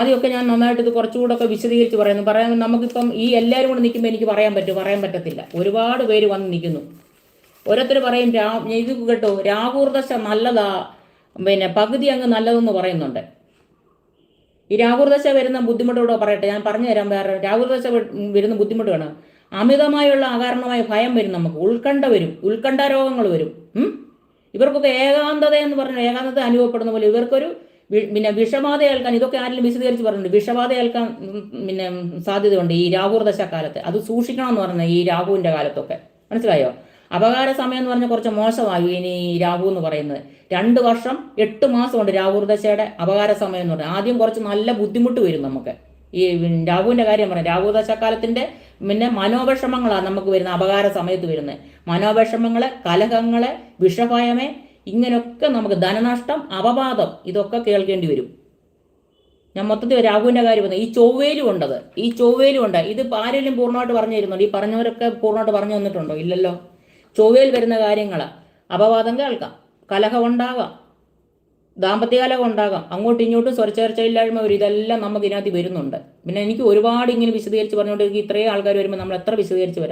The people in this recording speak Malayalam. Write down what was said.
ആദ്യമൊക്കെ ഞാൻ നന്നായിട്ട് ഇത് കുറച്ചുകൂടെ ഒക്കെ വിശദീകരിച്ച് പറയാൻ നമുക്കിപ്പം ഈ എല്ലാവരും കൂടെ നിൽക്കുമ്പോൾ എനിക്ക് പറയാൻ പറ്റത്തില്ല. ഒരുപാട് പേര് വന്ന് നിൽക്കുന്നു. ഓരോരുത്തർ പറയും ഇത് കേട്ടോ രാഹുർദശ നല്ലതാ, പിന്നെ പകുതി അങ്ങ് നല്ലതെന്ന് പറയുന്നുണ്ട്. ഈ രാഹുർദശ വരുന്ന ബുദ്ധിമുട്ടോടെ പറയട്ടെ, ഞാൻ പറഞ്ഞു തരാം. വേറെ രാഹുർദശ വരുന്ന ബുദ്ധിമുട്ട് വേണം. അമിതമായുള്ള അകാരണമായ ഭയം വരും, നമുക്ക് ഉത്കണ്ഠ വരും, ഉത്കണ്ഠ രോഗങ്ങൾ വരും. ഇവർക്കൊക്കെ ഏകാന്തത എന്ന് പറഞ്ഞാൽ ഏകാന്തത അനുഭവപ്പെടുന്ന പോലെ ഇവർക്കൊരു പിന്നെ വിഷബാധ ഏൽക്കാൻ, ഇതൊക്കെ ആരെങ്കിലും വിശദീകരിച്ച് പറഞ്ഞിട്ടുണ്ട്, വിഷബാധ ഏൽക്കാൻ പിന്നെ സാധ്യതയുണ്ട് ഈ രാഹുർദശ കാലത്ത്. അത് സൂക്ഷിക്കണം എന്ന് പറഞ്ഞാൽ ഈ രാഹുവിൻ്റെ കാലത്തൊക്കെ, മനസ്സിലായോ? അപകാര സമയം എന്ന് പറഞ്ഞാൽ കുറച്ച് മോശമായി ഇനി രാഹു എന്ന് പറയുന്നത്. 2 വർഷം 8 മാസമുണ്ട് രാഹുർദശയുടെ അപകാര സമയം എന്ന് പറഞ്ഞാൽ. ആദ്യം കുറച്ച് നല്ല ബുദ്ധിമുട്ട് വരും നമുക്ക്. ഈ രാഹുവിൻ്റെ കാര്യം പറയാം. രാഹുദശക്കാലത്തിൻ്റെ പിന്നെ മനോവിഷമങ്ങളാണ് നമുക്ക് വരുന്ന അപകാര സമയത്ത് വരുന്നത്. മനോവിഷമങ്ങളെ, കലഹങ്ങളെ, വിഷഭയമേ, ഇങ്ങനെയൊക്കെ നമുക്ക് ധനനഷ്ടം, അപവാദം, ഇതൊക്കെ കേൾക്കേണ്ടി വരും. ഞാൻ മൊത്തത്തിൽ രാഹുവിൻ്റെ കാര്യം പറഞ്ഞു. ഈ ചൊവ്വയിലും ഉണ്ടത്, ഈ ചൊവ്വയിലും ഉണ്ട്. ഇത് ആരെങ്കിലും പൂർണ്ണമായിട്ട് പറഞ്ഞു തരുന്നുണ്ട്? ഈ പറഞ്ഞവരൊക്കെ പൂർണ്ണമായിട്ട് പറഞ്ഞു തന്നിട്ടുണ്ടോ? ഇല്ലല്ലോ. ചൊവ്വയിൽ വരുന്ന കാര്യങ്ങളാണ്. അപവാദം കേൾക്കാം, കലഹം ഉണ്ടാകാം, ദാമ്പത്യകലഹം ഉണ്ടാകാം, അങ്ങോട്ടും ഇങ്ങോട്ടും സ്വരച്ചേർച്ചയില്ലായ്മ വരും. ഇതെല്ലാം നമുക്ക് ഇതിനകത്ത് വരുന്നുണ്ട്. പിന്നെ എനിക്ക് ഒരുപാട് ഇങ്ങനെ വിശദീകരിച്ച് പറഞ്ഞുകൊണ്ട് ഇത്രയും ആൾക്കാർ വരുമ്പോൾ നമ്മൾ എത്ര വിശദീകരിച്ച് വരാം.